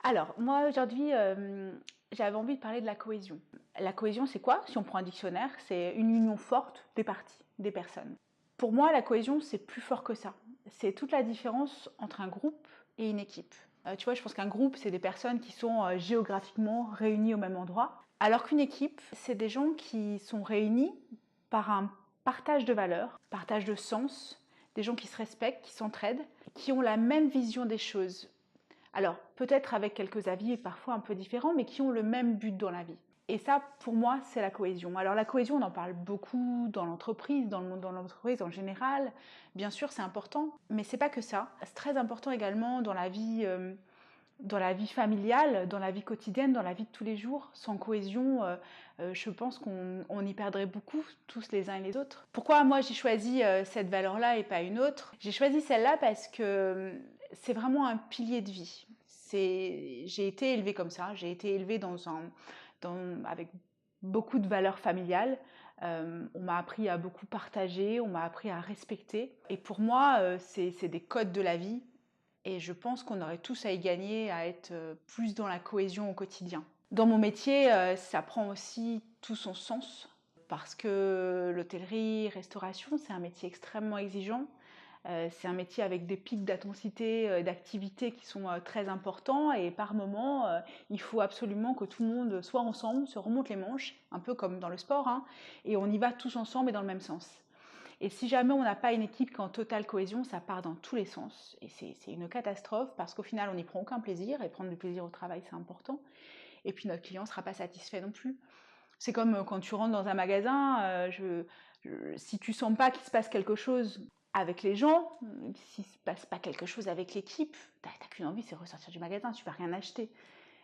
Alors, moi aujourd'hui, j'avais envie de parler de la cohésion. La cohésion, c'est quoi? Si on prend un dictionnaire, c'est une union forte des parties, des personnes. Pour moi, la cohésion, c'est plus fort que ça. C'est toute la différence entre un groupe et une équipe. Tu vois, je pense qu'un groupe, c'est des personnes qui sont géographiquement réunies au même endroit, alors qu'une équipe, c'est des gens qui sont réunis par un partage de valeurs, partage de sens, des gens qui se respectent, qui s'entraident, qui ont la même vision des choses. Alors, peut-être avec quelques avis parfois un peu différents, mais qui ont le même but dans la vie. Et ça, pour moi, c'est la cohésion. Alors la cohésion, on en parle beaucoup dans l'entreprise, dans le monde de l'entreprise en général. Bien sûr, c'est important, mais c'est pas que ça. C'est très important également dans la vie familiale, dans la vie quotidienne, dans la vie de tous les jours. Sans cohésion, je pense qu'on y perdrait beaucoup, tous les uns et les autres. Pourquoi moi j'ai choisi cette valeur-là et pas une autre? J'ai choisi celle-là parce que c'est vraiment un pilier de vie. J'ai été élevée comme ça, j'ai été élevée avec beaucoup de valeurs familiales. On m'a appris à beaucoup partager, on m'a appris à respecter. Et pour moi, c'est des codes de la vie. Et je pense qu'on aurait tous à y gagner, à être plus dans la cohésion au quotidien. Dans mon métier, ça prend aussi tout son sens, parce que l'hôtellerie, restauration, c'est un métier extrêmement exigeant. C'est un métier avec des pics d'intensité, d'activité qui sont très importants, et par moment, il faut absolument que tout le monde soit ensemble, se remonte les manches, un peu comme dans le sport, hein, et on y va tous ensemble et dans le même sens. Et si jamais on n'a pas une équipe qui est en totale cohésion, ça part dans tous les sens. Et c'est une catastrophe parce qu'au final, on n'y prend aucun plaisir. Et prendre du plaisir au travail, c'est important. Et puis notre client ne sera pas satisfait non plus. C'est comme quand tu rentres dans un magasin, si tu sens pas qu'il se passe quelque chose avec les gens, s'il se passe pas quelque chose avec l'équipe, t'as qu'une envie, c'est ressortir du magasin, tu vas rien acheter.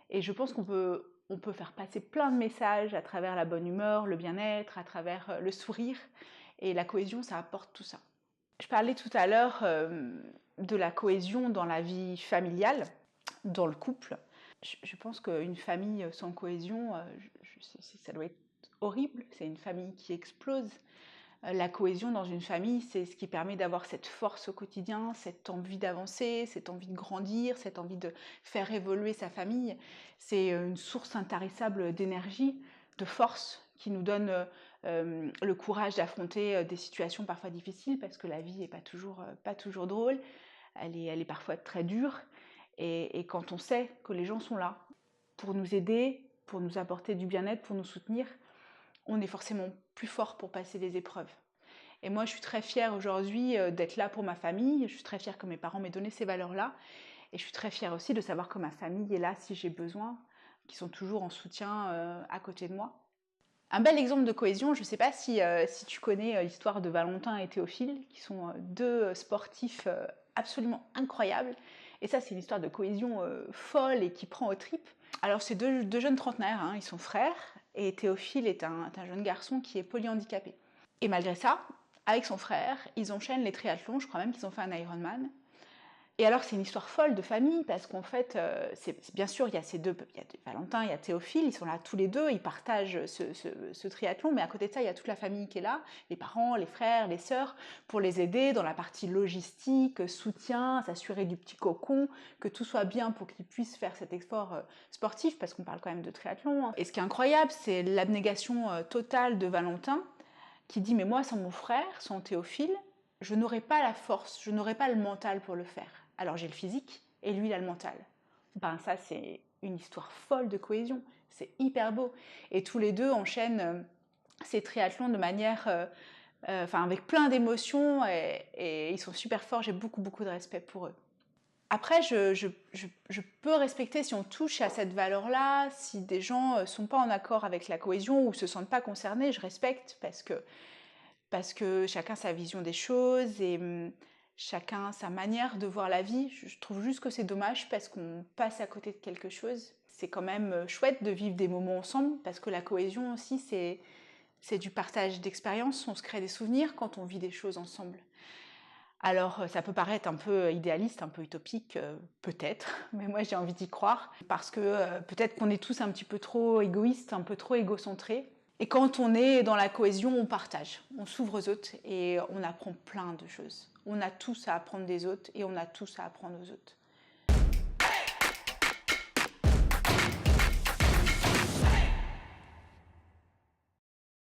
Et je pense on peut faire passer plein de messages à travers la bonne humeur, le bien-être, à travers le sourire. Et la cohésion, ça apporte tout ça. Je parlais tout à l'heure de la cohésion dans la vie familiale, dans le couple. Je pense qu'une famille sans cohésion, ça doit être horrible. C'est une famille qui explose. La cohésion dans une famille, c'est ce qui permet d'avoir cette force au quotidien, cette envie d'avancer, cette envie de grandir, cette envie de faire évoluer sa famille. C'est une source intarissable d'énergie, de force, qui nous donne le courage d'affronter des situations parfois difficiles, parce que la vie n'est pas toujours drôle, elle est parfois très dure. Et quand on sait que les gens sont là pour nous aider, pour nous apporter du bien-être, pour nous soutenir, on est forcément plus fort pour passer les épreuves. Et moi, je suis très fière aujourd'hui d'être là pour ma famille. Je suis très fière que mes parents m'aient donné ces valeurs-là. Et je suis très fière aussi de savoir que ma famille est là si j'ai besoin, qu'ils sont toujours en soutien à côté de moi. Un bel exemple de cohésion, je ne sais pas si tu connais l'histoire de Valentin et Théophile, qui sont deux sportifs absolument incroyables. Et ça, c'est une histoire de cohésion folle et qui prend aux tripes. Alors, c'est deux jeunes trentenaires, hein, ils sont frères, et Théophile est un jeune garçon qui est polyhandicapé. Et malgré ça, avec son frère, ils enchaînent les triathlons, je crois même qu'ils ont fait un Ironman. Et alors c'est une histoire folle de famille, parce qu'en fait, bien sûr, il y a Valentin, il y a Théophile, ils sont là tous les deux, ils partagent ce triathlon, mais à côté de ça, il y a toute la famille qui est là, les parents, les frères, les sœurs, pour les aider dans la partie logistique, soutien, s'assurer du petit cocon, que tout soit bien pour qu'ils puissent faire cet effort sportif, parce qu'on parle quand même de triathlon, hein. Et ce qui est incroyable, c'est l'abnégation totale de Valentin, qui dit « mais moi, sans mon frère, sans Théophile, je n'aurais pas la force, je n'aurais pas le mental pour le faire. Alors j'ai le physique, et lui, il a le mental. » Ben ça, c'est une histoire folle de cohésion, c'est hyper beau. Et tous les deux enchaînent ces triathlons de manière... avec plein d'émotions, et ils sont super forts, j'ai beaucoup de respect pour eux. Après, je peux respecter si on touche à cette valeur-là, si des gens ne sont pas en accord avec la cohésion ou se sentent pas concernés, je respecte, parce que chacun sa vision des choses et chacun sa manière de voir la vie. Je trouve juste que c'est dommage parce qu'on passe à côté de quelque chose. C'est quand même chouette de vivre des moments ensemble, parce que la cohésion aussi, c'est du partage d'expériences, on se crée des souvenirs quand on vit des choses ensemble. Alors, ça peut paraître un peu idéaliste, un peu utopique, peut-être, mais moi j'ai envie d'y croire, parce que peut-être qu'on est tous un petit peu trop égoïstes, un peu trop égocentrés. Et quand on est dans la cohésion, on partage, on s'ouvre aux autres et on apprend plein de choses. On a tous à apprendre des autres et on a tous à apprendre aux autres.